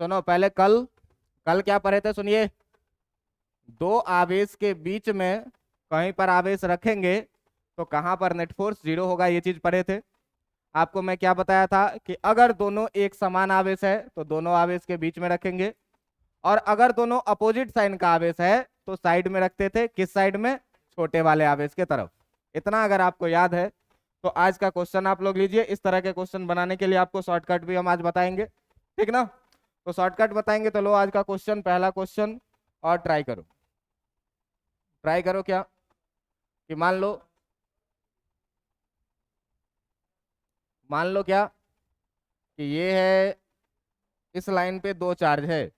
सुनो पहले कल कल क्या पढ़े थे सुनिए। दो आवेश के बीच में कहीं पर आवेश रखेंगे तो कहां पर नेट फोर्स 0 होगा, ये चीज पढ़े थे। आपको मैं क्या बताया था कि अगर दोनों एक समान आवेश है तो दोनों आवेश के बीच में रखेंगे, और अगर दोनों अपोजिट साइन का आवेश है तो साइड में रखते थे। किस साइड में? छोटे वाले आवेश के तरफ। इतना अगर आपको याद है तो आज का क्वेश्चन आप लोग लीजिए। इस तरह के क्वेश्चन बनाने के लिए आपको शॉर्टकट भी हम आज बताएंगे, ठीक ना। तो शॉर्टकट बताएंगे तो लो आज का क्वेश्चन, पहला क्वेश्चन, और ट्राई करो। ट्राई करो क्या कि मान लो क्या कि ये है, इस लाइन पे दो चार्ज है।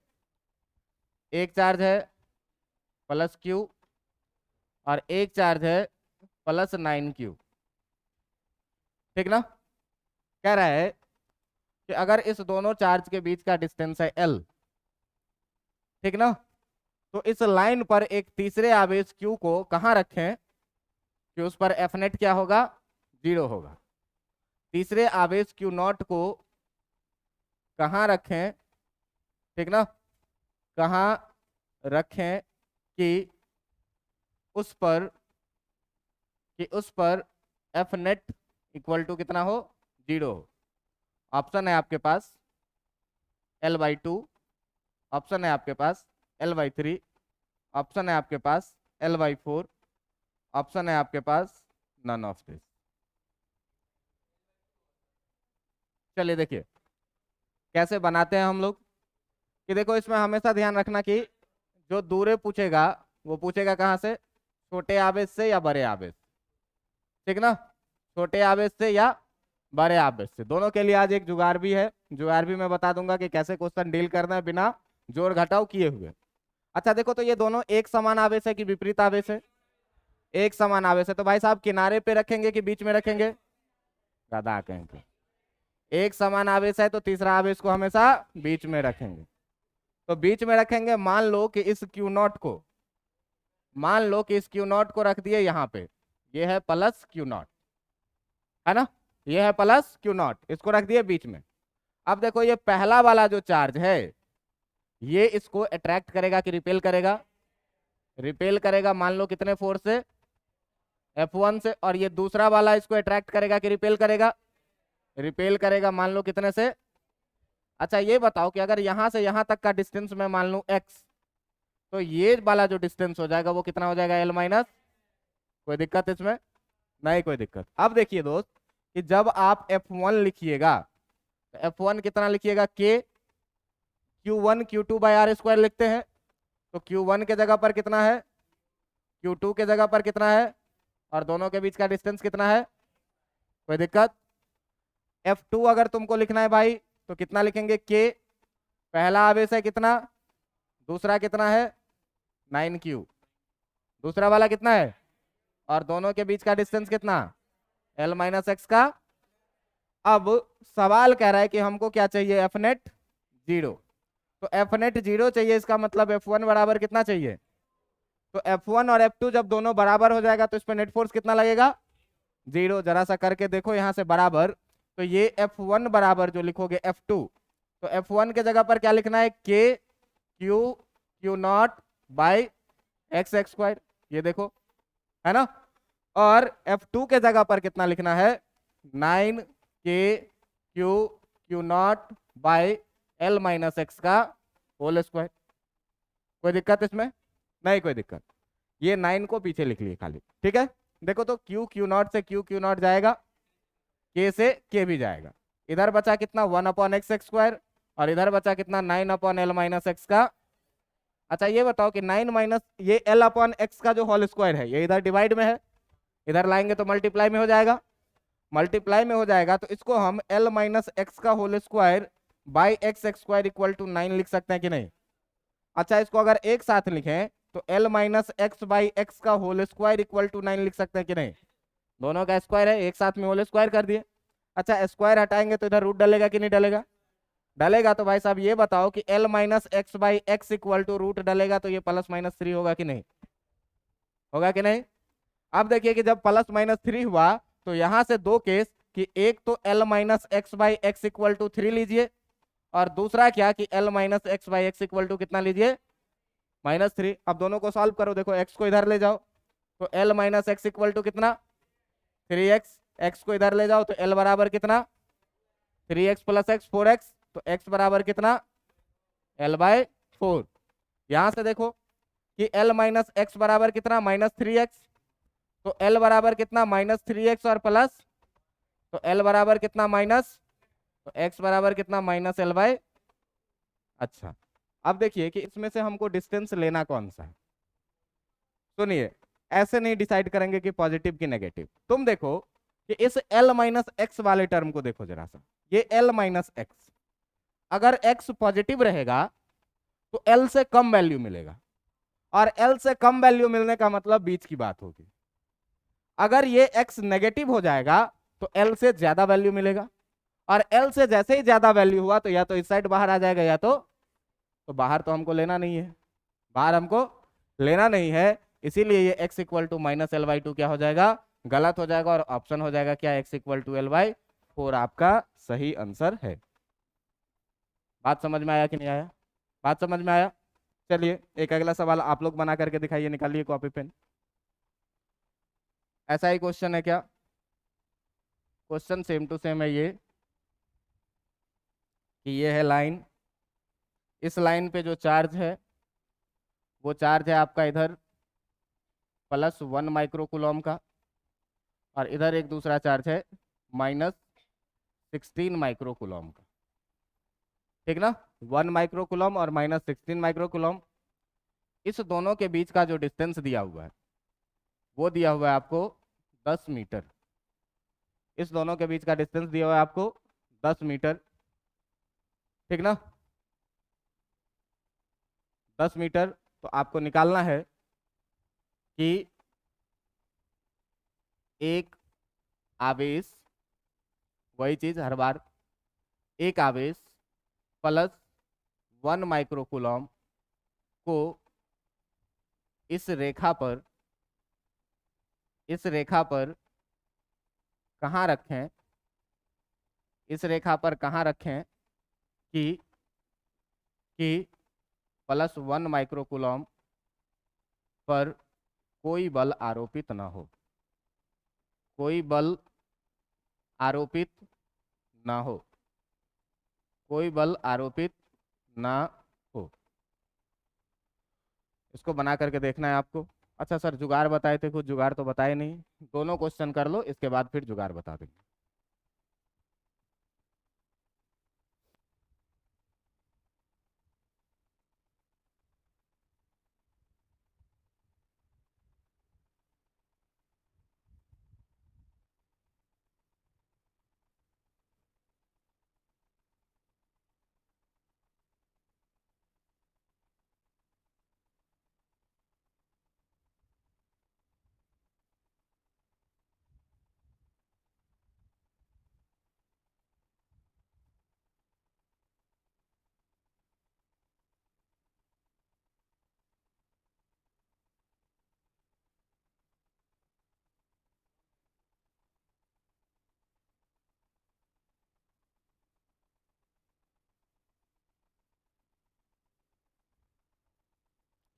एक चार्ज है प्लस क्यू और एक चार्ज है प्लस 9Q, ठीक ना। कह रहा है कि अगर इस दोनों चार्ज के बीच का डिस्टेंस है L, ठीक ना, तो इस लाइन पर एक तीसरे आवेश Q को कहां रखें कि उस पर F नेट क्या होगा? 0 होगा। तीसरे आवेश Q0 को कहां रखें, ठीक ना, कहां रखें कि उस पर F नेट इक्वल टू कितना हो? 0 हो। ऑप्शन है आपके पास L/2, ऑप्शन है आपके पास L/3, ऑप्शन है आपके पास L/4, ऑप्शन है आपके पास नन ऑफ दिस। चलिए देखिए कैसे बनाते हैं हम लोग। कि देखो इसमें हमेशा ध्यान रखना कि जो दूरे पूछेगा वो पूछेगा कहाँ से? छोटे आवेश से या बड़े आवेश, ठीक ना। छोटे आवेश से या बड़े आवेश से, दोनों के लिए आज एक जुगाड़ भी है। जुगाड़ भी मैं बता दूंगा कि कैसे क्वेश्चन डील करना है बिना जोड़ घटाव किए हुए। अच्छा देखो, तो ये दोनों एक समान आवेश है कि विपरीत आवेश है? एक समान आवेश है, तो भाई साहब किनारे पे रखेंगे कि बीच में रखेंगे? गधा कहेंगे। एक समान आवेश है तो तीसरा आवेश को हमेशा बीच में रखेंगे। तो बीच में रखेंगे। मान लो कि इस Q0 को रख दिए यहाँ पे, ये है प्लस Q0, है ना, ये है प्लस Q0, इसको रख दिए बीच में। अब देखो ये पहला वाला जो चार्ज है ये इसको अट्रैक्ट करेगा कि रिपेल करेगा? रिपेल करेगा। मान लो कितने फोर्स से? F1 से। और ये दूसरा वाला इसको अट्रैक्ट करेगा कि रिपेल करेगा? रिपेल करेगा। मान लो कितने से? अच्छा ये बताओ कि अगर यहां से यहां तक का डिस्टेंस मैं मान लूं x, तो ये वाला जो डिस्टेंस हो जाएगा वो कितना हो जाएगा? L-। कोई दिक्कत इसमें? नहीं कोई दिक्कत। अब देखिए दोस्त कि जब आप F1 लिखिएगा तो F1 कितना लिखिएगा? K Q1 Q2/r² लिखते हैं। तो Q1 के जगह पर कितना है? Q2 के जगह पर कितना है? और दोनों के बीच का डिस्टेंस कितना है? कोई दिक्कत? F2 अगर तुमको लिखना है भाई तो कितना लिखेंगे? K, पहला आवेश है कितना, दूसरा कितना है? 9Q, दूसरा वाला कितना है, और दोनों के बीच का डिस्टेंस कितना? L-x का। अब सवाल कह रहा है कि हमको क्या चाहिए? F net 0। तो F नेट 0 चाहिए, इसका मतलब F1 बराबर कितना चाहिए? तो F1 और F2 जब दोनों बराबर हो जाएगा तो इस पर नेट फोर्स कितना लगेगा? 0। जरा सा करके देखो यहाँ से बराबर। तो ये F1 बराबर जो लिखोगे F2, तो F1 के जगह पर क्या लिखना है? K Q0/x², ये देखो, है ना। और F2 के जगह पर कितना लिखना है? 9K Q0/L-x का होल स्क्वायर। कोई दिक्कत इसमें? नहीं कोई दिक्कत। ये 9 को पीछे लिख लिए खाली, ठीक है। देखो तो Q0 से Q0 जाएगा, K से K भी जाएगा। इधर बचा कितना? 1/x² और इधर बचा कितना? 9/L-x का। अच्छा ये बताओ कि 9 माइनस ये L/x का जो होल स्क्वायर है ये इधर डिवाइड में है, इधर लाएंगे तो मल्टीप्लाई में हो जाएगा। मल्टीप्लाई में हो जाएगा तो इसको हम L-x का whole square by x² equal to 9 लिख सकते हैं कि नहीं? अच्छा इसको अगर एक साथ लिखें तो L-x/x का होल स्क्वायर इक्वल टू 9 लिख सकते हैं कि नहीं? दोनों का स्क्वायर है, एक साथ में होल स्क्वायर कर दिए। अच्छा स्क्वायर हटाएंगे तो इधर रूट डलेगा कि नहीं डलेगा? डलेगा। तो भाई साहब ये बताओ कि L-x/x इक्वल टू रूट डलेगा तो ये +-3 होगा कि नहीं? होगा कि नहीं? अब देखिए कि जब +-3 हुआ तो यहां से दो केस, कि एक तो L-x/x इक्वल टू 3 लीजिए, और दूसरा क्या कि L minus x by x equal to कितना लीजिए -3। अब दोनों को सॉल्व करो, देखो x को इधर ले जाओ तो L minus x equal to कितना 3x, x को इधर ले जाओ तो L बराबर कितना 3x प्लस एक्स 4x, तो x बराबर कितना L/4। यहां से देखो कि L माइनस एक्स बराबर कितना -3x, तो L बराबर कितना -3x और प्लस, तो L बराबर कितना माइनस, तो x बराबर कितना -L/। अच्छा, अब देखिए कि इसमें से हमको डिस्टेंस लेना कौन सा है। सुनिए, ऐसे नहीं डिसाइड करेंगे कि पॉजिटिव की नेगेटिव। तुम देखो कि इस L माइनस एक्स वाले टर्म को देखो जरा सा, ये L माइनस एक्स, अगर x पॉजिटिव रहेगा तो L से कम वैल्यू मिलेगा, और L से कम वैल्यू मिलने का मतलब बीच की बात होगी। अगर ये x नेगेटिव हो जाएगा तो L से ज्यादा वैल्यू मिलेगा, और L से जैसे ही ज्यादा वैल्यू हुआ तो या तो इस साइड बाहर आ जाएगा, या तो बाहर तो हमको लेना नहीं है, बाहर हमको लेना नहीं है, इसीलिए ये x इक्वल टू -L/2 क्या हो जाएगा, गलत हो जाएगा, और ऑप्शन हो जाएगा क्या x इक्वल टू L/4 आपका सही आंसर है। बात समझ में आया कि नहीं आया, बात समझ में आया। चलिए एक अगला सवाल आप लोग बना करके दिखाइए, निकालिए कॉपी पेन। ऐसा ही क्वेश्चन है क्या, क्वेश्चन सेम टू सेम है ये, कि ये है लाइन, इस लाइन पे जो चार्ज है वो चार्ज है आपका इधर +1 माइक्रोकूलम का, और इधर एक दूसरा चार्ज है -16 माइक्रोकूलम का, ठीक ना, 1 माइक्रोकूलम और -16 माइक्रोकूलम। इस दोनों के बीच का जो डिस्टेंस दिया हुआ है वो दिया हुआ है आपको 10 मीटर। इस दोनों के बीच का डिस्टेंस दिया हुआ है आपको 10 मीटर, ठीक ना, 10 मीटर। तो आपको निकालना है कि एक आवेश, वही चीज हर बार, एक आवेश +1 माइक्रोकूलम को इस रेखा पर कहाँ रखें, इस रेखा पर कहाँ रखें कि +1 माइक्रोकूलम पर कोई बल आरोपित ना हो, कोई बल आरोपित ना हो, कोई बल आरोपित ना हो। इसको बना करके देखना है आपको। अच्छा सर जुगाड़ बताए थे, कुछ जुगाड़ तो बताए नहीं, दोनों क्वेश्चन कर लो इसके बाद फिर जुगाड़ बता देंगे।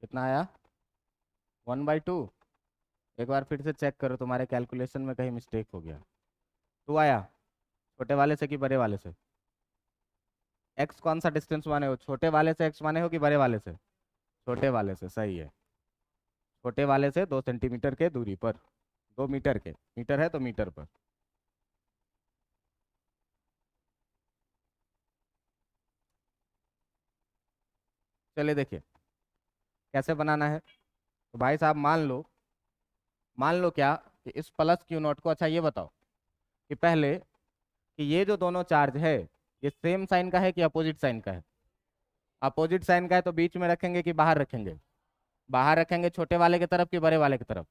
कितना आया 1/2। एक बार फिर से चेक करो, तुम्हारे कैलकुलेशन में कहीं मिस्टेक हो गया। 2 आया, छोटे वाले से कि बड़े वाले से, एक्स कौन सा डिस्टेंस माने हो, छोटे वाले से एक्स माने हो कि बड़े वाले से, छोटे वाले से, सही है, छोटे वाले से 2 सेंटीमीटर के दूरी पर, 2 मीटर के, मीटर है तो मीटर पर। चलिए देखिए कैसे बनाना है। तो भाई साहब मान लो क्या कि इस +Q0 को, अच्छा ये बताओ कि पहले कि ये जो दोनों चार्ज है ये सेम साइन का है कि अपोजिट साइन का है, अपोजिट साइन का है तो बीच में रखेंगे कि बाहर रखेंगे, बाहर रखेंगे, छोटे वाले की तरफ कि बड़े वाले की तरफ,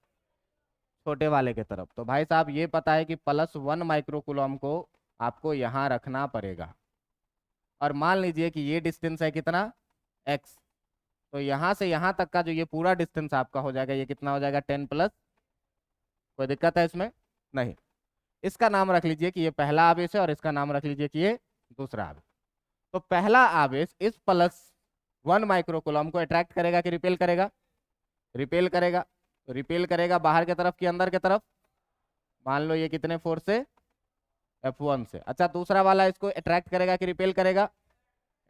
छोटे वाले की तरफ। तो भाई साहब ये पता है कि +1 माइक्रोकूलम को आपको यहाँ रखना पड़ेगा, और मान लीजिए कि ये डिस्टेंस है कितना x, तो यहाँ से यहाँ तक का जो ये पूरा डिस्टेंस आपका हो जाएगा, ये कितना हो जाएगा 10+, कोई दिक्कत है इसमें नहीं। इसका नाम रख लीजिए कि ये पहला आवेश है और इसका नाम रख लीजिए कि ये दूसरा आवेश। तो पहला आवेश इस +1 माइक्रोकूलम को अट्रैक्ट करेगा कि रिपेल करेगा? रिपेल करेगा। रिपेल करेगा बाहर की तरफ कि अंदर की तरफ? मान लो ये कितने फोर्स से? F1 से। अच्छा, दूसरा वाला इसको अट्रैक्ट करेगा कि रिपेल करेगा?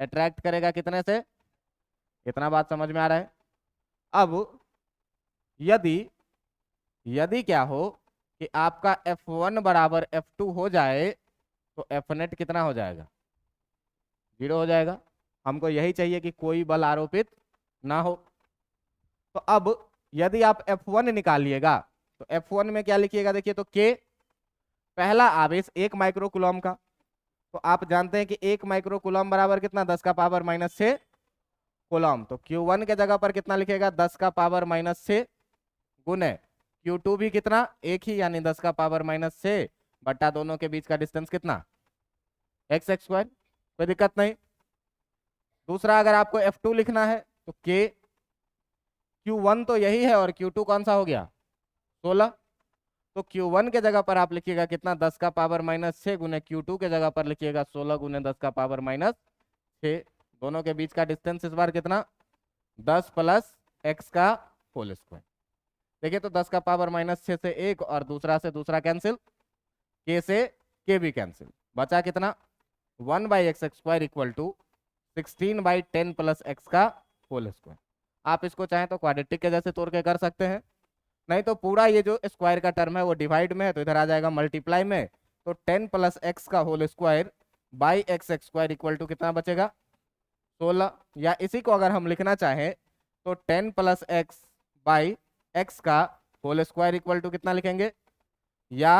अट्रैक्ट करेगा कितने से? कितना बात समझ में आ रहा है? अब यदि यदि क्या हो कि आपका F1 बराबर F2 हो जाए तो Fnet कितना हो जाएगा? 0 हो जाएगा। हमको यही चाहिए कि कोई बल आरोपित ना हो। तो अब यदि आप F1 निकालिएगा तो F1 में क्या लिखिएगा? देखिए तो K, पहला आवेश 1 माइक्रोकूलम का, तो आप जानते हैं कि 1 माइक्रोकूलम बराबर कितना? 10 का पावर -6 कूलम। तो Q1 के जगह पर कितना लिखेगा? 10 का पावर -6 गुने Q2 भी कितना? एक ही, यानी 10 का पावर -6 बट्टा दोनों के बीच का डिस्टेंस कितना? x²। कोई दिक्कत नहीं। दूसरा, अगर आपको F2 लिखना है तो K, Q1 तो यही है और Q2 कौन सा हो गया? 16। तो Q1 के जगह पर आप लिखिएगा कितना? 10 का पावर -6 गुने Q2 के जगह पर लिखिएगा 16 गुने 10 का पावर -6। दोनों के बीच का डिस्टेंस इस बार कितना? 10 + x का होल स्क्वायर। देखिए तो 10 का पावर -6 से 1 और दूसरा से दूसरा कैंसिल, K से K भी कैंसिल, बचा कितना? 1/x² इक्वल टू 16/10 + x का होल स्क्वायर। आप इसको चाहें तो क्वाड्रेटिक के जैसे तोड़ के कर सकते हैं, नहीं तो पूरा ये जो स्क्वायर का टर्म है वो डिवाइड में है तो इधर आ जाएगा मल्टीप्लाई में। तो 10 + x का whole square by x² equal to कितना बचेगा? 16। या इसी को अगर हम लिखना चाहें तो 10 + x बाई x का होल स्क्वायर इक्वल टू कितना लिखेंगे? या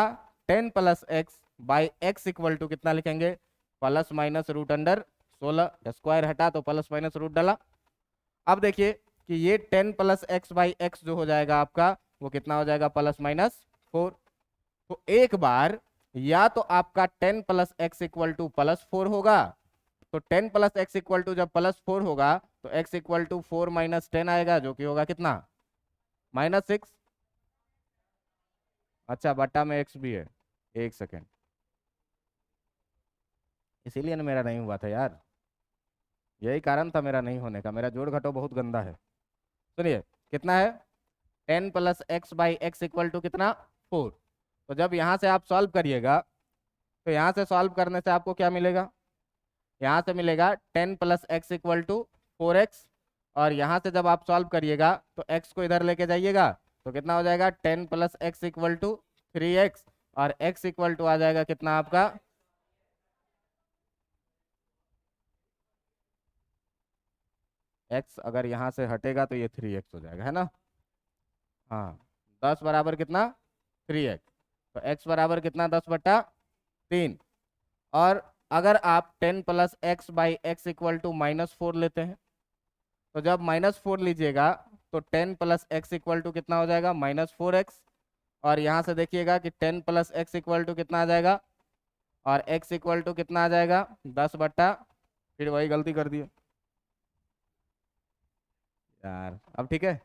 10 + x by x equal to कितना लिखेंगे? ±√16। स्क्वायर हटा तो ±√ डाला। अब देखिए कि ये 10 + x बाई x जो हो जाएगा आपका वो कितना हो जाएगा? +-4। तो एक बार या तो आपका 10 + x इक्वल टू +4 होगा, तो 10 + x इक्वल टू जब +4 होगा तो x इक्वल टू 4 - 10 आएगा जो कि होगा कितना? -6। अच्छा, बट्टा में x भी है। एक सेकेंड, इसीलिए ना मेरा नहीं हुआ था यार, यही कारण था मेरा नहीं होने का, मेरा जोड़ घटाव बहुत गंदा है। सुनिए कितना है? 10 + x by x equal to कितना? 4। तो जब यहाँ से आप सॉल्व करिएगा तो यहाँ से सॉल्व करने से आपको क्या मिलेगा? यहाँ से मिलेगा 10 + x इक्वल टू 4x, और यहाँ से जब आप सॉल्व करिएगा तो x को इधर लेके जाइएगा तो कितना हो जाएगा? 10 + x इक्वल टू 3x, और x इक्वल टू आ जाएगा कितना आपका? x अगर यहाँ से हटेगा तो ये 3x हो जाएगा, है ना? हाँ, 10 बराबर कितना? 3x। तो x बराबर कितना? 10/3। और अगर आप 10 + x by x equal to -4 लेते हैं तो जब -4 लीजिएगा तो 10 + x इक्वल टू कितना हो जाएगा? -4x। और यहाँ से देखिएगा कि 10 + x इक्वल टू कितना आ जाएगा? और x इक्वल टू कितना आ जाएगा? 10/, फिर वही गलती कर दिए यार। अब ठीक है?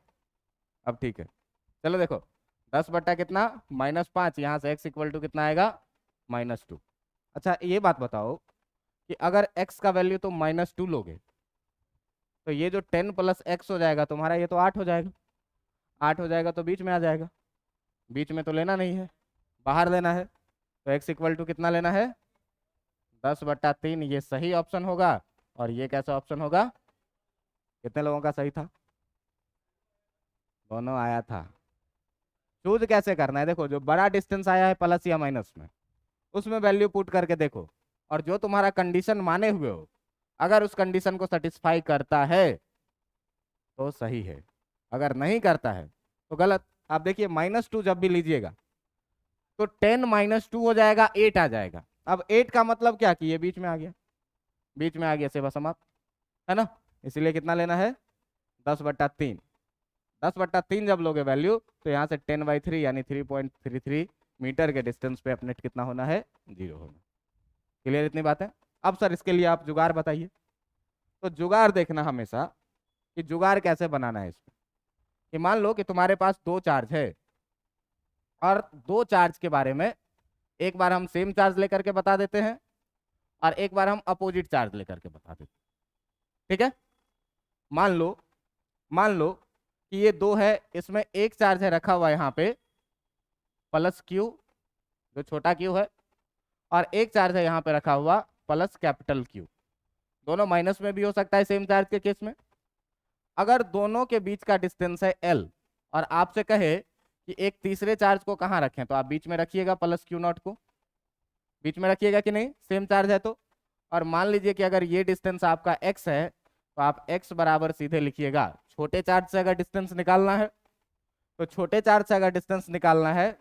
अब ठीक है। चलो देखो, 10/ कितना? -5। यहाँ से x इक्वल टू कितना आएगा? -2। अच्छा ये बात बताओ कि अगर x का वैल्यू तो -2 लोगे तो ये जो 10 + x हो जाएगा तुम्हारा, ये तो 8 हो जाएगा। 8 हो जाएगा तो बीच में आ जाएगा, बीच में तो लेना नहीं है, बाहर लेना है। तो x इक्वल टू कितना लेना है? 10/3। ये सही ऑप्शन होगा। और ये कैसा ऑप्शन होगा? कितने लोगों का सही था? दोनों आया था। चूज कैसे करना है? देखो, जो बड़ा डिस्टेंस आया है प्लस या माइनस में, उसमें वैल्यू पुट करके देखो, और जो तुम्हारा कंडीशन माने हुए हो अगर उस कंडीशन को सेटिस्फाई करता है तो सही है, अगर नहीं करता है तो गलत। आप देखिए -2 जब भी लीजिएगा तो 10 - 2 हो जाएगा, 8 आ जाएगा। अब 8 का मतलब क्या कि ये बीच में आ गया, बीच में आ गया, सेवा समाप्त, है ना? इसीलिए कितना लेना है? 10/3। 10/3 जब लोगे वैल्यू तो यहाँ से 10/3 यानी 3.33 मीटर के डिस्टेंस पे अपने कितना होना है? 0 होना। क्लियर इतनी बात है? अब सर इसके लिए आप जुगाड़ बताइए। तो जुगाड़ देखना हमेशा कि जुगाड़ कैसे बनाना है इसमें। कि मान लो कि तुम्हारे पास 2 चार्ज है, और 2 चार्ज के बारे में एक बार हम सेम चार्ज लेकर के बता देते हैं, और एक बार हम अपोजिट चार्ज लेकर के बता देते। ठीक है, मान लो कि ये दो है, इसमें एक चार्ज है रखा हुआ यहाँ पे प्लस क्यू, जो छोटा क्यू है, और एक चार्ज है यहाँ पे रखा हुआ प्लस कैपिटल क्यू। दोनों माइनस में भी हो सकता है सेम चार्ज के केस में। अगर दोनों के बीच का डिस्टेंस है एल और आपसे कहे कि एक तीसरे चार्ज को कहाँ रखें, तो आप बीच में रखिएगा प्लस क्यू नॉट को, बीच में रखिएगा कि नहीं, सेम चार्ज है तो। और मान लीजिए कि अगर ये डिस्टेंस आपका x है तो आप x बराबर सीधे लिखिएगा, छोटे चार्ज से अगर डिस्टेंस निकालना है तो छोटे चार्ज से अगर डिस्टेंस निकालना है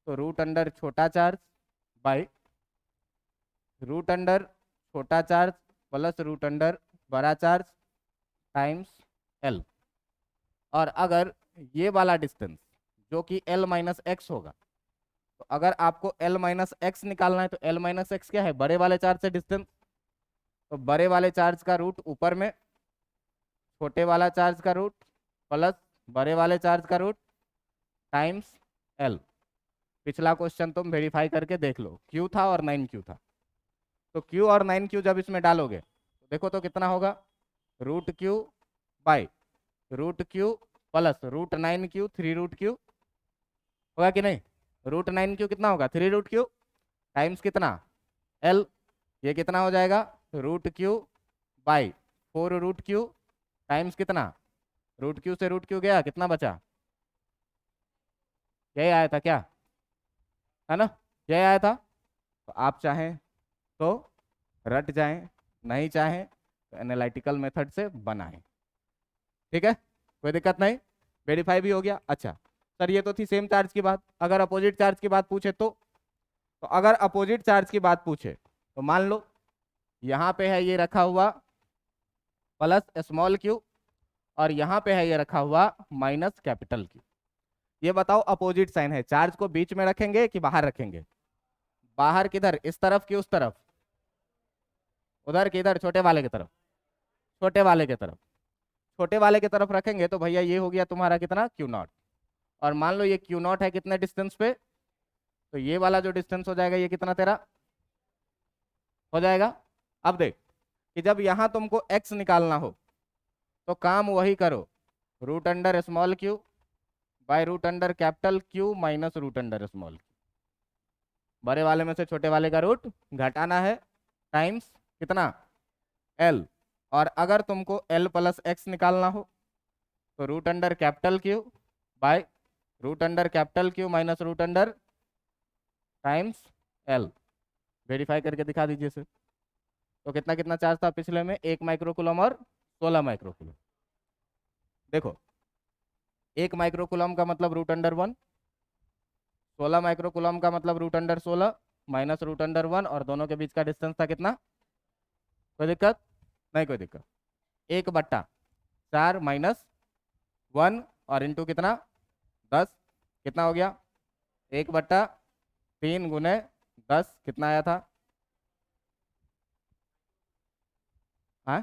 तो रूट अंडर छोटा चार्ज बाई रूट अंडर छोटा चार्ज प्लस रूट अंडर बड़ा चार्ज टाइम्स एल। और अगर ये वाला डिस्टेंस जो कि एल माइनस एक्स होगा, तो अगर आपको एल माइनस एक्स निकालना है तो एल माइनस एक्स क्या है, बड़े वाले चार्ज से डिस्टेंस, तो बड़े वाले चार्ज का रूट ऊपर में, छोटे वाला चार्ज का रूट प्लस बड़े वाले चार्ज का रूट टाइम्स एल। पिछला क्वेश्चन तुम वेरीफाई करके देख लो, क्यू था और 9q था, तो q और 9q जब इसमें डालोगे तो देखो तो कितना होगा, root Q by root Q plus root 9q 3 root Q, होगा कि नहीं, रूट 9q कितना होगा 3 रूट क्यू टाइम्स कितना एल, ये कितना हो जाएगा root Q by 4 root Q times कितना, रूट क्यू से रूट क्यू गया, कितना बचा, यही आया था क्या, है ना, यही आया था। तो आप चाहें तो रट जाएं, नहीं चाहें तो एनालिटिकल मेथड से बनाएं। ठीक है, कोई दिक्कत नहीं, वेरीफाई भी हो गया। अच्छा सर ये तो थी सेम चार्ज की बात, अगर अपोजिट चार्ज की बात पूछे तो अगर अपोजिट चार्ज की बात पूछे तो मान लो यहाँ पे है ये रखा हुआ प्लस स्मॉल क्यू और यहाँ पे है ये रखा हुआ माइनस कैपिटल क्यू। ये बताओ अपोजिट साइन है, चार्ज को बीच में रखेंगे कि बाहर रखेंगे, बाहर किधर, इस तरफ कि उस तरफ, उधर किधर, छोटे वाले की तरफ, छोटे वाले की तरफ, छोटे वाले की तरफ रखेंगे तो भैया ये हो गया तुम्हारा कितना क्यू नॉट। और मान लो ये क्यू नॉट है कितने डिस्टेंस पे, तो ये वाला जो डिस्टेंस हो जाएगा ये कितना तेरा हो जाएगा। अब देख कि जब यहां तुमको x निकालना हो तो काम वही करो, root under small q by root under capital Q minus root under small q, बड़े वाले में से छोटे वाले का रूट घटाना है टाइम्स कितना l। और अगर तुमको l प्लस एक्स निकालना हो तो root under capital Q by root under capital Q minus root under times l। Verify करके दिखा दीजिए सर। तो कितना कितना चार्ज था पिछले में, 1 माइक्रोकूलम और 16 माइक्रोकूलम। देखो 1 माइक्रोकूलम का मतलब रूट अंडर 1, 16 माइक्रोकूलम का मतलब root under 16 minus root under 1, और दोनों के बीच का डिस्टेंस था कितना, कोई दिक्कत नहीं, कोई दिक्कत, 1/4 माइनस 1 और इंटू कितना 10, कितना हो गया 1/3 गुने 10, कितना आया था, हाँ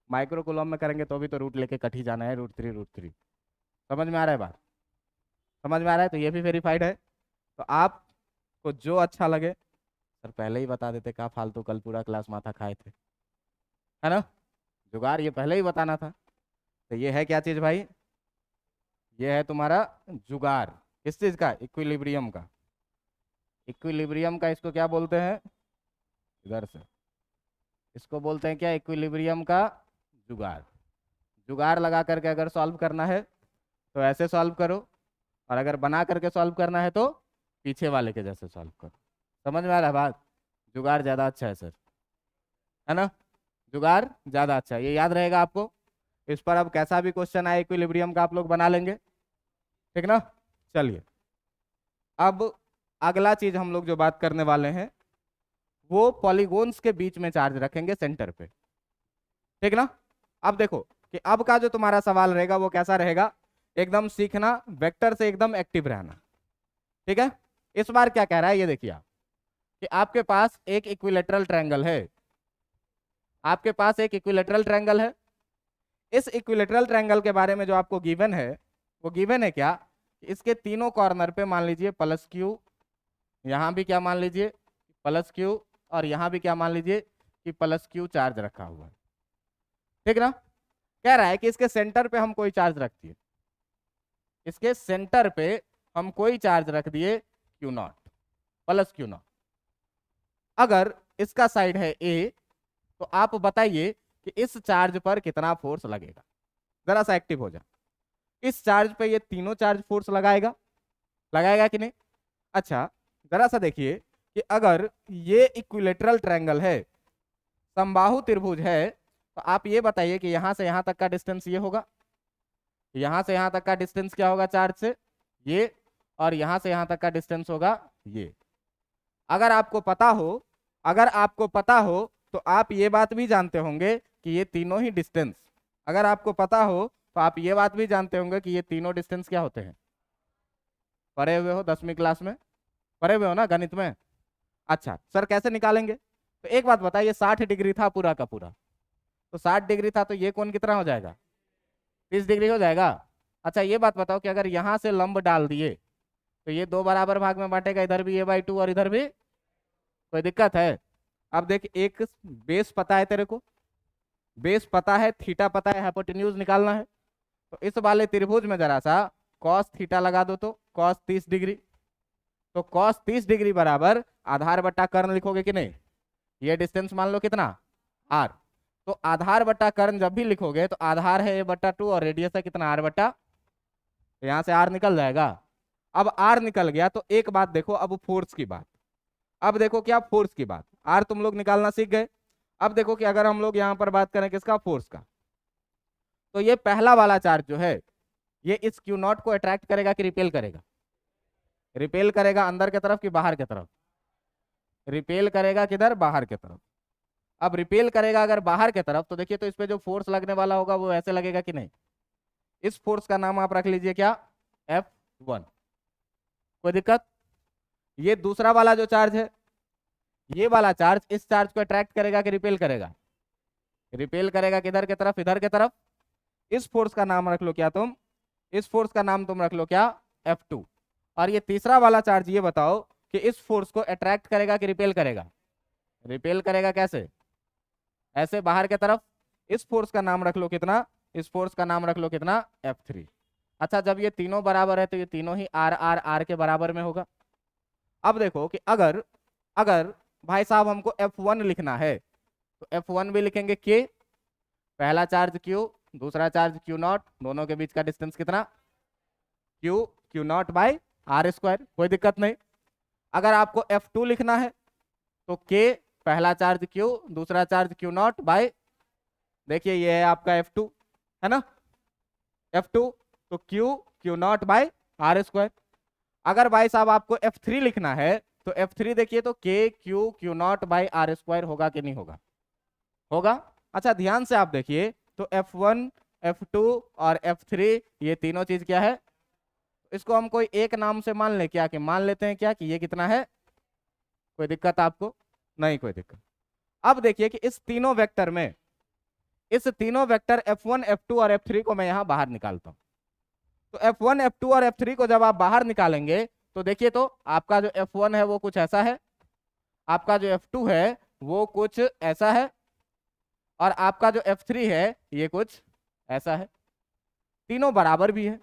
माइक्रोकूलम में करेंगे तो भी तो रूट लेके कट ही जाना है, रूट 3 समझ में आ रहा है बात, समझ में आ रहा है, तो ये भी वेरीफाइड है। तो आपको जो अच्छा लगे, सर पहले ही बता देते, क्या फालतू कल पूरा क्लास माथा खाए थे, है ना, जुगाड़ ये पहले ही बताना था। तो ये है क्या चीज़ भाई, ये है तुम्हारा जुगाड़, किस चीज़ का, इक्विलिब्रियम का, इक्विलिब्रियम का इसको क्या बोलते हैं, इधर से इसको बोलते हैं क्या, इक्विलिब्रियम का जुगाड़। जुगाड़ लगा करके अगर सॉल्व करना है तो ऐसे सॉल्व करो, और अगर बना करके सॉल्व करना है तो पीछे वाले के जैसे सॉल्व करो। समझ में आ रहा है बात, जुगाड़ ज़्यादा अच्छा है सर, है ना, जुगाड़ ज़्यादा अच्छा है, ये याद रहेगा आपको। इस पर अब कैसा भी क्वेश्चन आए इक्विलिब्रियम का आप लोग बना लेंगे, ठीक ना। चलिए अब अगला चीज हम लोग जो बात करने वाले हैं वो पॉलीगोन्स के बीच में चार्ज रखेंगे सेंटर पे, ठीक ना। अब देखो कि अब का जो तुम्हारा सवाल रहेगा वो कैसा रहेगा, एकदम सीखना, वेक्टर से एकदम एक्टिव रहना, ठीक है। इस बार क्या कह रहा है ये देखिए आप, कि आपके पास एक इक्विलेटरल ट्रायंगल है, आपके पास एक इक्विलेटरल ट्रायंगल है। इस इक्विलेटरल ट्रायंगल के बारे में जो आपको गिवन है वो गिवन है क्या, इसके तीनों कॉर्नर पे मान लीजिए प्लस क्यू, यहाँ भी क्या मान लीजिए प्लस क्यू, और यहाँ भी क्या मान लीजिए कि प्लस क्यू चार्ज रखा हुआ है, ठीक ना। कह रहा है कि इसके सेंटर पे हम कोई चार्ज रख दिए, इसके सेंटर पे हम कोई चार्ज रख दिए Q not, plus Q not. अगर इसका साइड है ए, तो आप बताइए कि इस चार्ज पर कितना फोर्स लगेगा। जरा सा एक्टिव हो जाए। इस चार्ज पे ये तीनों चार्ज फोर्स लगाएगा, लगाएगा कि नहीं। अच्छा जरा सा देखिए कि अगर ये इक्विलेटरल ट्रायंगल है, समबाहु त्रिभुज है, तो आप ये बताइए कि यहां से यहां तक का डिस्टेंस ये होगा, यहां से यहां तक का डिस्टेंस क्या होगा चार्ज से, ये, और यहां से यहां तक का डिस्टेंस होगा ये। अगर आपको पता हो, अगर आपको पता हो तो आप ये बात भी जानते होंगे कि ये तीनों ही डिस्टेंस, अगर आपको पता हो तो आप ये बात भी जानते होंगे कि ये तीनों डिस्टेंस क्या होते हैं, पढ़े हुए हो 10वीं क्लास में, पढ़े हुए हो ना गणित में। अच्छा सर कैसे निकालेंगे, तो एक बात बताइए, 60 डिग्री था पूरा का पूरा, तो 60 डिग्री था, तो ये कोण कितना हो जाएगा, 30 डिग्री हो जाएगा। अच्छा ये बात बताओ कि अगर यहां से लंब डाल दिए तो ये दो बराबर भाग में बांटेगा, इधर भी a/2 और इधर भी, कोई दिक्कत है। अब देख, एक बेस पता है तेरे को, बेस पता है, थीटा पता है, हाइपोटेन्यूज निकालना है। तो इस वाले त्रिभुज में जरा सा कॉस थीटा लगा दो, तो कॉस 30 डिग्री, तो कॉस 30 डिग्री बराबर आधार बट्टा कर्ण लिखोगे कि नहीं। ये डिस्टेंस मान लो कितना, r, तो आधार बट्टा कर्ण जब भी लिखोगे तो आधार है a/2 और रेडियस है कितना, r बट्टा, तो यहां से r निकल जाएगा। अब r निकल गया तो एक बात देखो, अब फोर्स की बात, अब देखो क्या फोर्स की बात, r तुम लोग निकालना सीख गए। अब देखो कि अगर हम लोग यहां पर बात करें किसका, फोर्स का, तो ये पहला वाला चार्ज जो है ये इस क्यू नॉट को अट्रैक्ट करेगा कि रिपेल करेगा, रिपेल करेगा अंदर की तरफ कि बाहर की तरफ, रिपेल करेगा किधर, बाहर की तरफ। अब रिपेल करेगा अगर बाहर की तरफ, तो देखिए तो इस पे जो फोर्स लगने वाला होगा वो ऐसे लगेगा कि नहीं। इस फोर्स का नाम आप रख लीजिए क्या, F1, कोई दिक्कत। ये दूसरा वाला जो चार्ज है, ये वाला चार्ज इस चार्ज को अट्रैक्ट करेगा कि रिपेल करेगा, रिपेल करेगा किधर की तरफ, इधर की तरफ। इस फोर्स का नाम रख लो क्या तुम, इस फोर्स का नाम तुम रख लो क्या, F2। और ये तीसरा वाला चार्ज ये बताओ कि इस फोर्स को अट्रैक्ट करेगा कि रिपेल करेगा, रिपेल करेगा कैसे, ऐसे बाहर की तरफ। इस फोर्स का नाम रख लो कितना, इस फोर्स का नाम रख लो कितना, F3। अच्छा जब ये तीनों बराबर है तो ये तीनों ही आर आर आर के बराबर में होगा। अब देखो कि अगर अगर भाई साहब हमको F1 लिखना है तो F1 भी लिखेंगे K, पहला चार्ज Q, दूसरा चार्ज Q नॉट, दोनों के बीच का डिस्टेंस कितना, Q नॉट बाई r², कोई दिक्कत नहीं। अगर आपको F2 लिखना है तो K, पहला चार्ज Q, दूसरा चार्ज Q नॉट बाई, देखिए ये है आपका F2, है ना, F2, तो Q नॉट बाई r²। अगर भाई साहब आपको F3 लिखना है तो F3 देखिए तो Q नॉट बाई r² होगा कि नहीं होगा, होगा। अच्छा ध्यान से आप देखिए तो F1, F2 और F3 ये तीनों चीज क्या है, इसको हम कोई एक नाम से मान ले क्या, कि मान लेते हैं क्या कि ये कितना है, कोई दिक्कत आपको नहीं, कोई दिक्कत। अब देखिए कि इस तीनों वेक्टर में, इस तीनों वेक्टर F1, F2 और F3 को मैं यहां बाहर निकालता हूं। तो F1, F2 और F3 को जब आप बाहर निकालेंगे तो देखिए तो आपका जो F1 है वो कुछ ऐसा है, आपका जो F2 है वो कुछ ऐसा है, और आपका जो F3 है ये कुछ ऐसा है। तीनों बराबर भी है,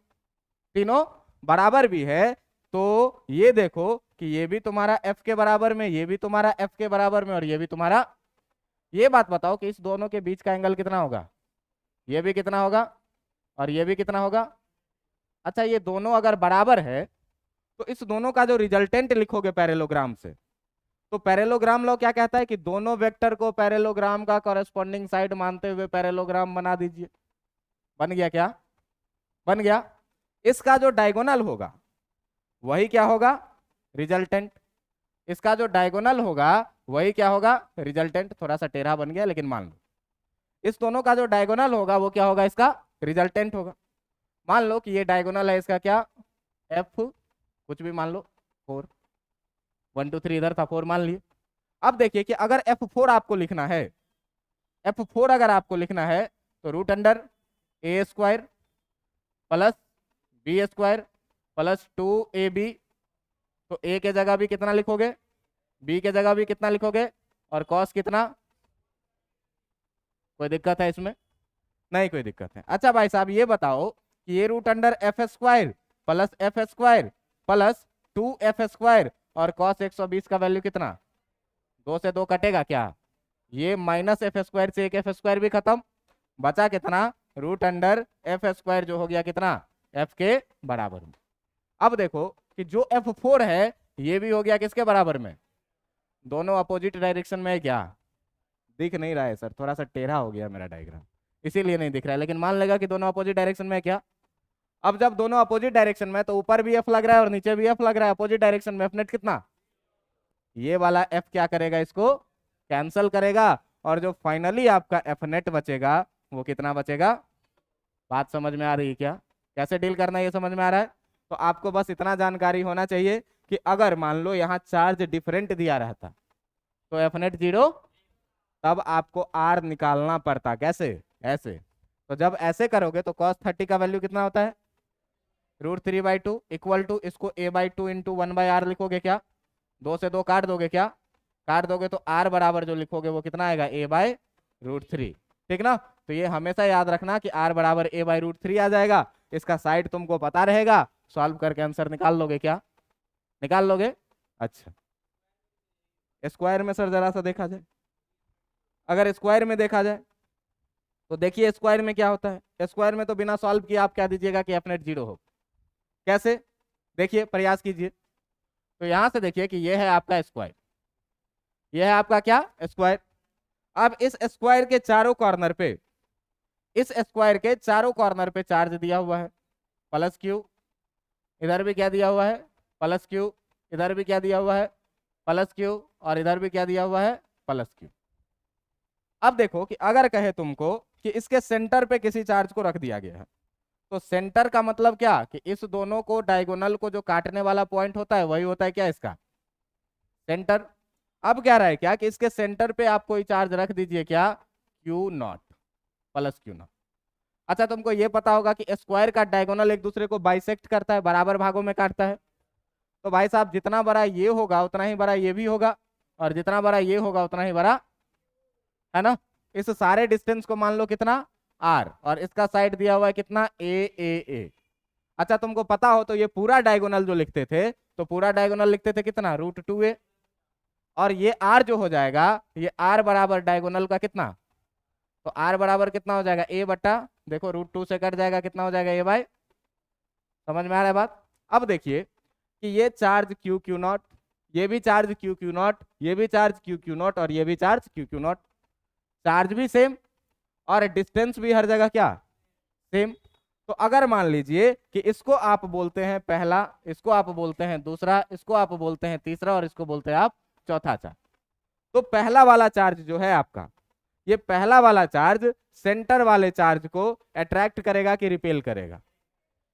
तीनों बराबर भी है। तो ये देखो कि ये भी तुम्हारा F के बराबर में, ये भी तुम्हारा F के बराबर में, और ये भी तुम्हारा। ये बात बताओ कि इस दोनों के बीच का एंगल कितना होगा, ये भी कितना होगा और ये भी कितना होगा। अच्छा ये दोनों अगर बराबर है तो इस दोनों का जो रिजल्टेंट लिखोगे पैरेललोग्राम से, तो पैरेललोग्राम लॉ क्या कहता है कि दोनों वेक्टर को पैरेललोग्राम का कॉरेस्पॉन्डिंग साइड मानते हुए पैरेललोग्राम बना दीजिए। बन गया क्या, बन गया। इसका जो डायगोनल होगा वही क्या होगा, रिजल्टेंट। इसका जो डायगोनल होगा वही क्या होगा, रिजल्टेंट। थोड़ा सा टेढ़ा बन गया लेकिन मान लो, इस दोनों का जो डायगोनल होगा वो क्या होगा, इसका रिजल्टेंट होगा। मान लो कि ये डायगोनल है इसका क्या, F कुछ भी मान लो, 4, 1 2 3 इधर था 4 मान लिए। अब देखिए कि अगर F4 आपको लिखना है, F4 अगर आपको लिखना है तो √a² plus b² plus 2ab। तो a के जगह भी कितना लिखोगे, b के जगह भी कितना लिखोगे, और cos कितना, कोई दिक्कत है इसमें? नहीं कोई दिक्कत है। अच्छा भाई साहब ये बताओ कि ये root under F square plus F square plus 2f² और cos 120 का वैल्यू कितना? 2 से 2 कटेगा क्या? ये माइनस एफ² से एक f² भी खत्म, बचा कितना? रूट अंडर f² जो हो गया कितना? f के बराबर में। अब देखो कि जो f4 है ये भी हो गया किसके बराबर में? दोनों अपोजिट डायरेक्शन में है क्या? दिख नहीं रहा है सर, थोड़ा सा टेढ़ा हो गया मेरा डायग्राम, इसीलिए नहीं दिख रहा है, लेकिन मान लेगा कि दोनों अपोजिट डायरेक्शन में है क्या? अब जब दोनों अपोजिट डायरेक्शन में, तो ऊपर भी एफ लग रहा है और नीचे भी एफ लग रहा है, अपोजिट डायरेक्शन में एफ नेट कितना? ये वाला एफ क्या करेगा? इसको कैंसल करेगा, और जो फाइनली आपका एफ नेट बचेगा वो कितना बचेगा? बात समझ में आ रही है क्या? कैसे डील करना है ये समझ में आ रहा है? तो आपको बस इतना जानकारी होना चाहिए कि अगर मान लो यहाँ चार्ज डिफरेंट दिया रहता तो एफ नेट 0, तब आपको आर निकालना पड़ता। कैसे? ऐसे। तो जब ऐसे करोगे तो cos 30 का वैल्यू कितना होता है? √3/2 इक्वल टू, इसको a/2 इंटू 1/r लिखोगे क्या? 2 से 2 काट दोगे क्या? काट दोगे तो r बराबर जो लिखोगे वो कितना आएगा? a/√3। ठीक ना? तो ये हमेशा याद रखना कि r बराबर a/√3 आ जाएगा। इसका साइड तुमको पता रहेगा, सॉल्व करके आंसर निकाल लोगे क्या? निकाल लोगे? अच्छा, स्क्वायर में सर जरा सा देखा जाए। अगर स्क्वायर में देखा जाए तो देखिए स्क्वायर में क्या होता है। स्क्वायर में तो बिना सॉल्व किए आप क्या दीजिएगा कि एफ नेट 0 हो। कैसे? देखिए प्रयास कीजिए। तो यहां से देखिए कि ये है आपका स्क्वायर, ये है आपका क्या? स्क्वायर। अब इस स्क्वायर के चारों कॉर्नर पे, इस स्क्वायर के चारों कॉर्नर पे चार्ज दिया हुआ है +q, इधर भी क्या दिया हुआ है? +q, इधर भी क्या दिया हुआ है? +q, और इधर भी क्या दिया हुआ है? +q। अब देखो कि अगर कहे तुमको कि इसके सेंटर पे किसी चार्ज को रख दिया गया है, तो सेंटर का मतलब क्या? कि इस दोनों को डायगोनल को जो काटने वाला पॉइंट होता है वही होता है क्या? इसका सेंटर। अब क्या रहा है क्या कि इसके सेंटर पे आप कोई चार्ज रख दीजिए क्या? Q0 +Q0। अच्छा तुमको ये पता होगा कि स्क्वायर का डायगोनल एक दूसरे को बाइसेक्ट करता है, बराबर भागों में काटता है। तो भाई साहब जितना बड़ा ये होगा उतना ही बड़ा ये भी होगा, और जितना बड़ा ये होगा उतना ही बड़ा, है ना? इस सारे डिस्टेंस को मान लो कितना? r, और इसका साइड दिया हुआ है कितना? a। अच्छा तुमको पता हो तो ये पूरा डायगोनल जो लिखते थे, तो पूरा डायगोनल लिखते थे कितना? √2a। और ये r जो हो जाएगा, ये r बराबर डायगोनल का कितना? तो r बराबर कितना हो जाएगा? a बटा, देखो √2 से कट जाएगा, कितना हो जाएगा? a/। समझ में आ रहा है बात? अब देखिए कि ये चार्ज Q0, ये भी चार्ज Q0, ये भी चार्ज Q0, और ये भी चार्ज Q0। चार्ज भी सेम और डिस्टेंस भी हर जगह क्या? सेम। तो अगर मान लीजिए कि इसको आप बोलते हैं पहला, इसको आप बोलते हैं दूसरा, इसको आप बोलते हैं तीसरा, और इसको बोलते हैं आप चौथा चार्ज। तो पहला वाला चार्ज जो है आपका, ये पहला वाला चार्ज सेंटर वाले चार्ज को अट्रैक्ट करेगा कि रिपेल करेगा?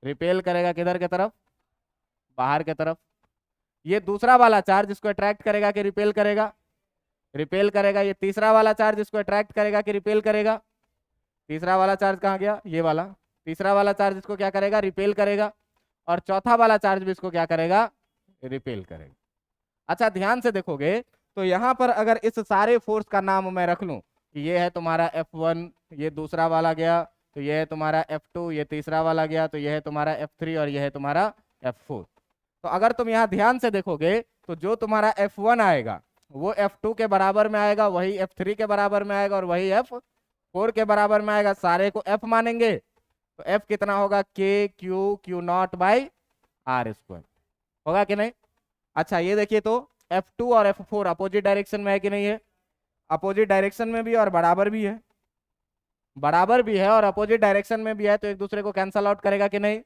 रिपेल करेगा। किधर की तरफ? बाहर की तरफ। ये दूसरा वाला चार्ज इसको अट्रैक्ट करेगा कि रिपेल करेगा? रिपेल करेगा। ये तीसरा वाला चार्ज इसको अट्रैक्ट करेगा कि रिपेल करेगा? तीसरा वाला चार्ज कहाँ गया? ये वाला। तीसरा वाला चार्ज इसको क्या करेगा? रिपेल करेगा। और चौथा वाला चार्ज भी इसको क्या करेगा? रिपेल करेगा। अच्छा ध्यान से देखोगे तो यहाँ पर अगर इस सारे फोर्स का नाम मैं रख लूं कि ये है तुम्हारा F1, ये दूसरा वाला गया, तो ये है तुम्हारा F2, ये तीसरा वाला गया, तो ये है तुम्हारा F3, और ये है तुम्हारा F4। तो अगर तुम यहाँ ध्यान से देखोगे तो जो तुम्हारा F1 आएगा वो F2 के बराबर में आएगा, वही F3 के बराबर में आएगा, और वही F4 के बराबर में आएगा। सारे को F मानेंगे तो F कितना होगा? Q0/r² होगा कि नहीं? अच्छा ये देखिए तो F2 और F4 अपोजिट डायरेक्शन में है कि नहीं है? अपोजिट डायरेक्शन में भी और बराबर भी है, बराबर भी है और अपोजिट डायरेक्शन में भी है, तो एक दूसरे को कैंसल आउट करेगा कि नहीं?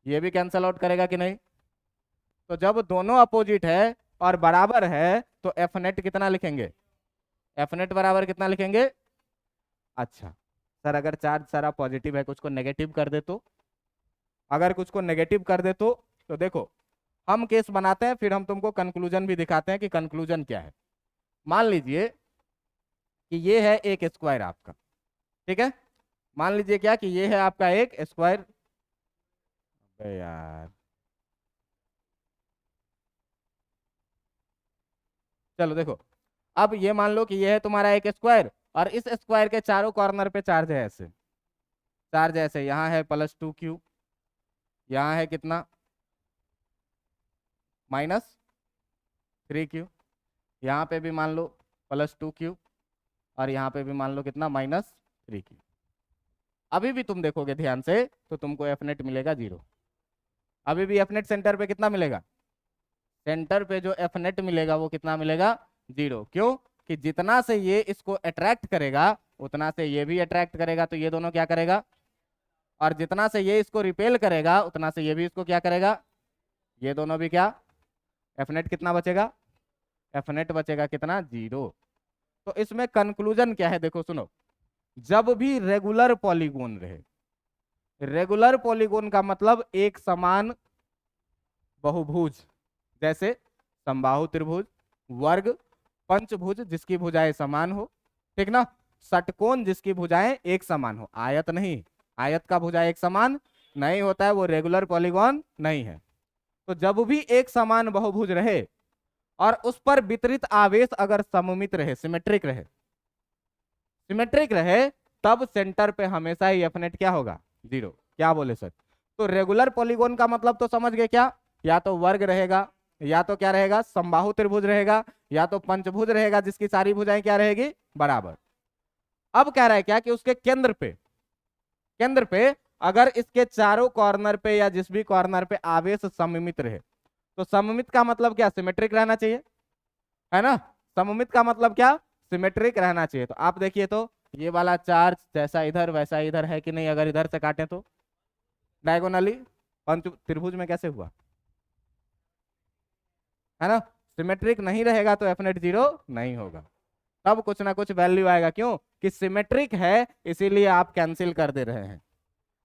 ये भी कैंसल आउट करेगा कि नहीं? तो जब दोनों अपोजिट है और बराबर है तो एफ नेट कितना लिखेंगे? एफ नेट बराबर कितना लिखेंगे? अच्छा सर अगर चार्ज सारा पॉजिटिव है, कुछ को नेगेटिव कर दे तो? अगर कुछ को नेगेटिव कर दे तो देखो हम केस बनाते हैं, फिर हम तुमको कंक्लूजन भी दिखाते हैं कि कंक्लूजन क्या है। मान लीजिए कि ये है एक स्क्वायर आपका, ठीक है? मान लीजिए क्या कि ये है आपका एक स्क्वायर। यार चलो देखो, अब ये मान लो कि ये है तुम्हारा एक स्क्वायर और इस स्क्वायर के चारों कॉर्नर पे चार्ज है ऐसे, चार्ज ऐसे, यहाँ है +2q, यहाँ है कितना -3q, यहाँ पे भी मान लो +2q, और यहाँ पे भी मान लो कितना -3q। अभी भी तुम देखोगे ध्यान से तो तुमको एफ नेट मिलेगा 0। अभी भी एफ नेट सेंटर पे कितना मिलेगा, सेंटर पे जो एफ नेट मिलेगा वो कितना मिलेगा 0। क्यों कि जितना से ये इसको अट्रैक्ट करेगा उतना से ये भी अट्रैक्ट करेगा, तो ये दोनों क्या करेगा, और जितना से ये इसको रिपेल करेगा उतना से ये भी इसको क्या करेगा, ये दोनों भी क्या, एफ नेट कितना बचेगा, एफ नेट बचेगा कितना 0। तो इसमें कंक्लूजन क्या है, देखो सुनो, जब भी रेगुलर पॉलीगोन रहे, रेगुलर पॉलीगोन का मतलब एक समान बहुभुज, जैसे समबाहु त्रिभुज, वर्ग, पंचभुज जिसकी भुजाएं समान हो, ठीक ना, षटकोण जिसकी भुजाएं एक समान हो, आयत नहीं, आयत का भुजा एक समान नहीं होता है, वो रेगुलर पॉलीगोन नहीं है। तो जब भी एक समान बहुभुज रहे और उस पर वितरित आवेश अगर सममित रहे, सिमेट्रिक रहे, सिमेट्रिक रहे, तब सेंटर पे हमेशा ही एफ नेट क्या होगा 0। क्या बोले सर, तो रेगुलर पॉलीगोन का मतलब तो समझ गए क्या, या तो वर्ग रहेगा, या तो क्या रहेगा समबाहु त्रिभुज रहेगा, या तो पंचभुज रहेगा जिसकी सारी भुजाएं क्या रहेगी बराबर। अब कह रहा है क्या कि उसके केंद्र पे, केंद्र पे अगर इसके चारों कॉर्नर पे या जिस भी कॉर्नर पे आवेश सममित रहे, तो सममित का मतलब क्या, सिमेट्रिक रहना चाहिए, है ना, सममित का मतलब क्या, सिमेट्रिक रहना चाहिए। तो आप देखिए तो ये वाला चार्ज जैसा इधर वैसा इधर है कि नहीं, अगर इधर से काटें तो डायगोनली, पंच त्रिभुज में कैसे हुआ, है ना, सिमेट्रिक नहीं रहेगा तो एफ नेट 0 नहीं होगा, तब कुछ ना कुछ वैल्यू आएगा, क्यों कि सिमेट्रिक है इसीलिए आप कैंसिल कर दे रहे हैं।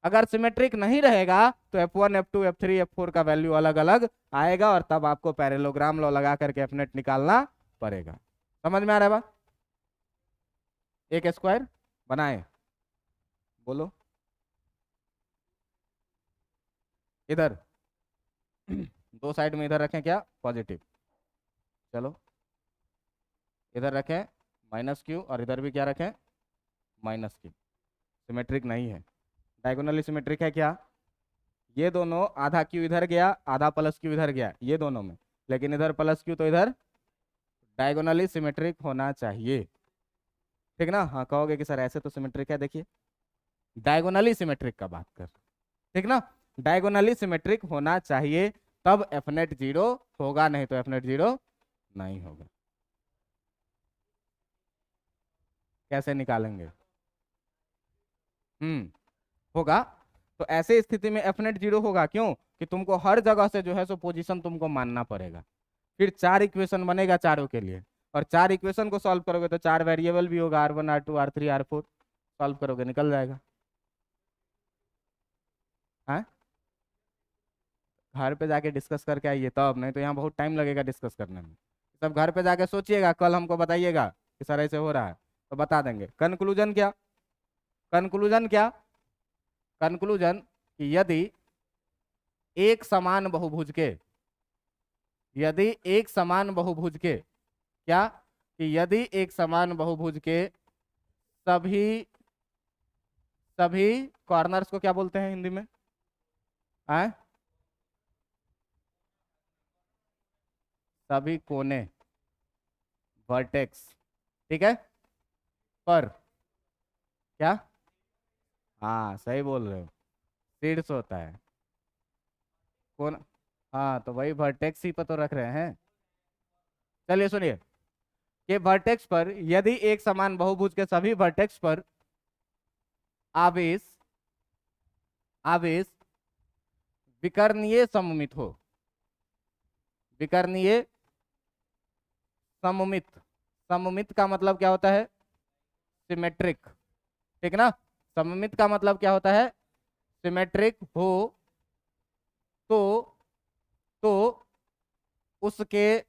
अगर सिमेट्रिक नहीं रहेगा तो F1 F2 F3 F4 का वैल्यू अलग अलग आएगा, और तब आपको पैरेललोग्राम लॉ लगा करके एफ नेट निकालना पड़ेगा। समझ में आ रहा है बात, एक स्क्वायर बनाए, बोलो इधर दो साइड में इधर रखें क्या पॉजिटिव, चलो इधर रखें -q और इधर भी क्या रखें -q, सिमेट्रिक नहीं है, डायगोनली सिमेट्रिक है क्या, ये दोनों आधा q इधर गया आधा +q इधर गया ये दोनों में, लेकिन इधर +q तो इधर डायगोनली सिमेट्रिक होना चाहिए, ठीक ना। हाँ कहोगे कि सर ऐसे तो सिमेट्रिक है, देखिए डायगोनली सिमेट्रिक का बात कर, ठीक ना, डायगोनली सिमेट्रिक होना चाहिए, तब एफ नेट 0 होगा, नहीं तो एफ नेट 0 नहीं होगा। कैसे निकालेंगे, होगा, तो ऐसे स्थिति में एफ नेट 0 होगा, क्यों कि तुमको हर जगह से जो है सो पोजीशन तुमको मानना पड़ेगा, फिर 4 इक्वेशन बनेगा चारों के लिए, और 4 इक्वेशन को सॉल्व करोगे तो 4 वेरिएबल भी होगा, R1 R2 R3 R4, solve करोगे निकल जाएगा। हाँ घर पे जाके डिस्कस करके आइए तब, नहीं तो यहाँ बहुत टाइम लगेगा डिस्कस करने में, सब घर पे जाके सोचिएगा, कल हमको बताइएगा कि सर ऐसे हो रहा है तो बता देंगे। कंक्लूजन क्या, कंक्लूजन क्या, कंक्लूजन कि यदि एक समान बहुभुज के, यदि एक समान बहुभुज के क्या, कि यदि एक समान बहुभुज के सभी सभी कॉर्नर्स को क्या बोलते हैं हिंदी में, आए सभी कोने, वर्टेक्स, ठीक है, पर क्या, हाँ सही बोल रहे हो, शीर्ष होता है कौन, हाँ तो वही वर्टेक्स ही पर तो रख रहे हैं। चलिए सुनिए कि वर्टेक्स पर यदि एक समान बहुभुज के सभी वर्टेक्स पर आवेश आवेश विकर्णीय सममित हो, विकर्णीय सममित, सममित का मतलब क्या होता है सिमेट्रिक, ठीक ना, सममित का मतलब क्या होता है सिमेट्रिक हो, तो तो उसके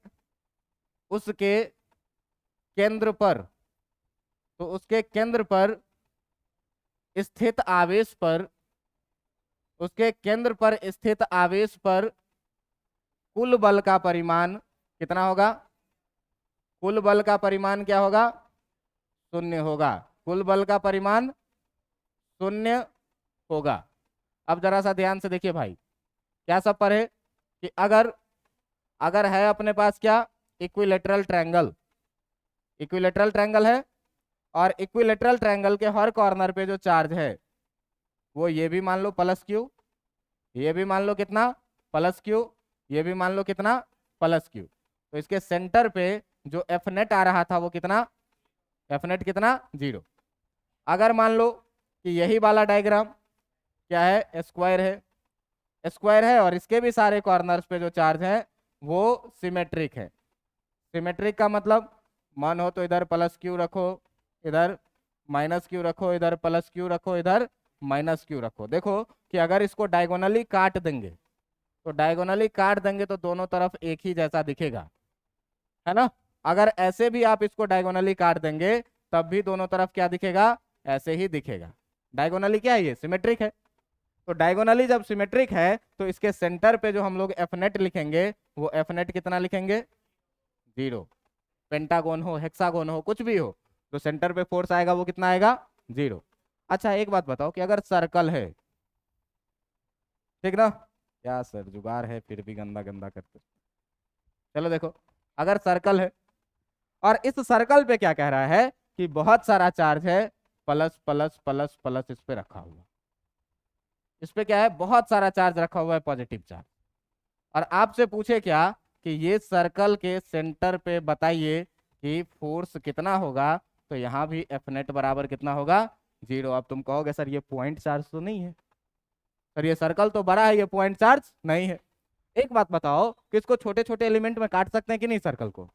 उसके केंद्र पर, तो उसके केंद्र पर स्थित आवेश पर, उसके केंद्र पर स्थित आवेश पर कुल बल का परिमाण कितना होगा, कुल बल का परिमाण क्या होगा शून्य होगा, कुल बल का परिमाण शून्य होगा। अब जरा सा ध्यान से देखिए भाई, क्या सब पर है कि अगर अगर है अपने पास क्या, इक्विलेटरल ट्रायंगल, इक्विलेटरल ट्रायंगल है, और इक्विलेटरल ट्रायंगल के हर कॉर्नर पे जो चार्ज है वो ये भी मान लो प्लस क्यू, ये भी मान लो कितना प्लस क्यू, ये भी मान लो कितना प्लस क्यू। तो इसके सेंटर पे जो एफ नेट आ रहा था वो कितना, एफ नेट कितना 0। अगर मान लो कि यही वाला डायग्राम क्या है, स्क्वायर है, स्क्वायर है, और इसके भी सारे कॉर्नर्स पे जो चार्ज है वो सिमेट्रिक है। सिमेट्रिक का मतलब मन हो तो इधर प्लस क्यू रखो, इधर माइनस क्यू रखो, इधर प्लस क्यू रखो, इधर माइनस क्यू रखो। देखो कि अगर इसको डायगोनली काट देंगे, तो डायगोनली काट देंगे तो दोनों तरफ एक ही जैसा दिखेगा, है ना। अगर ऐसे भी आप इसको डायगोनली काट देंगे तब भी दोनों तरफ क्या दिखेगा, ऐसे ही दिखेगा। डायगोनली क्या है, ये सिमेट्रिक है। तो डायगोनली जब सिमेट्रिक है तो इसके सेंटर पे जो हम लोग एफ नेट लिखेंगे वो एफ नेट कितना लिखेंगे, 0। पेंटागोन हो, हेक्सागोन हो, कुछ भी हो, तो सेंटर पे फोर्स आएगा वो कितना आएगा, 0। अच्छा एक बात बताओ कि अगर सर्कल है, ठीक ना, क्या सर जुगाड़ है फिर भी गंदा गंदा करते। चलो देखो, अगर सर्कल है और इस सर्कल पे क्या कह रहा है कि बहुत सारा चार्ज है, प्लस प्लस प्लस प्लस इस पे रखा हुआ, इस पे क्या है, बहुत सारा चार्ज रखा हुआ है, पॉजिटिव चार्ज। और आपसे पूछे क्या कि ये सर्कल के सेंटर पे बताइए कि फोर्स कितना होगा, तो यहाँ भी एफ नेट बराबर कितना होगा, 0। अब तुम कहोगे सर ये पॉइंट चार्ज तो नहीं है, सर ये सर्कल तो बड़ा है, ये पॉइंट चार्ज नहीं है। एक बात बताओ कि इसको छोटे छोटे एलिमेंट में काट सकते हैं कि नहीं सर्कल को,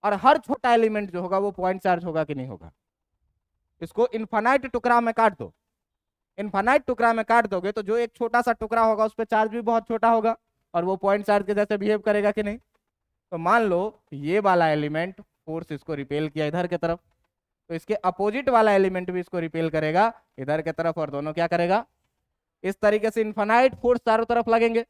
और हर छोटा एलिमेंट जो होगा वो पॉइंट चार्ज होगा कि नहीं होगा। इसको इनफाइनाइट टुकड़ा में काट दो, इनफाइनाइट टुकड़ा में काट दोगे तो जो एक छोटा सा टुकड़ा होगा उस पर चार्ज भी बहुत छोटा होगा और वो पॉइंट चार्ज के जैसे बिहेव करेगा कि नहीं। तो मान लो ये वाला एलिमेंट फोर्स इसको रिपेल किया इधर की तरफ, तो इसके अपोजिट वाला एलिमेंट भी इसको रिपेल करेगा इधर की तरफ, और दोनों क्या करेगा, इस तरीके से इनफाइनाइट फोर्स चारों तरफ लगेंगे,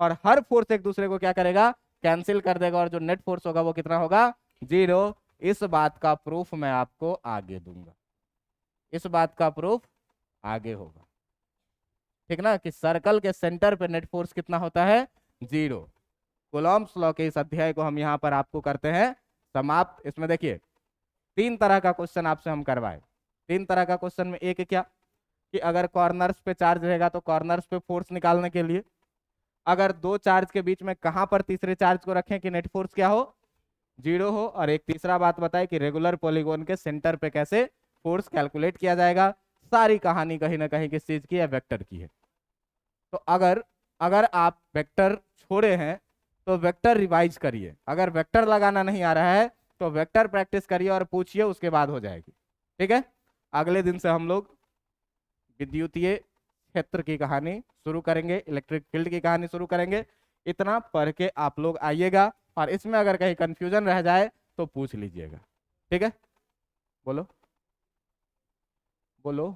और हर फोर्स एक दूसरे को क्या करेगा, कैंसिल कर देगा, और जो नेट फोर्स होगा वो कितना होगा, 0। इस बात का प्रूफ मैं आपको आगे दूंगा, इस बात का प्रूफ आगे होगा, ठीक ना, कि सर्कल के सेंटर पे नेट फोर्स कितना होता है, 0। कूलॉम्स लॉ के इस अध्याय को हम यहाँ पर आपको करते हैं समाप्त। इसमें देखिए 3 तरह का क्वेश्चन आपसे हम करवाए, 3 तरह का क्वेश्चन में एक क्या कि अगर कॉर्नर्स पे चार्ज रहेगा तो कॉर्नर्स पे फोर्स निकालने के लिए, अगर दो चार्ज के बीच में कहां पर तीसरे चार्ज को रखें कि नेट फोर्स क्या हो, 0 हो, और एक तीसरा बात बताए कि रेगुलर पॉलीगोन के सेंटर पे कैसे फोर्स कैलकुलेट किया जाएगा। सारी कहानी कहीं ना कहीं किस चीज की है, वेक्टर की है। तो अगर अगर आप वेक्टर छोड़े हैं तो वेक्टर रिवाइज करिए, अगर वेक्टर लगाना नहीं आ रहा है तो वेक्टर प्रैक्टिस करिए और पूछिए, उसके बाद हो जाएगी, ठीक है। अगले दिन से हम लोग विद्युतीय क्षेत्र की कहानी शुरू करेंगे, इलेक्ट्रिक फील्ड की कहानी शुरू करेंगे। इतना पढ़ के आप लोग आइएगा, और इसमें अगर कहीं कंफ्यूजन रह जाए तो पूछ लीजिएगा, ठीक है। बोलो बोलो।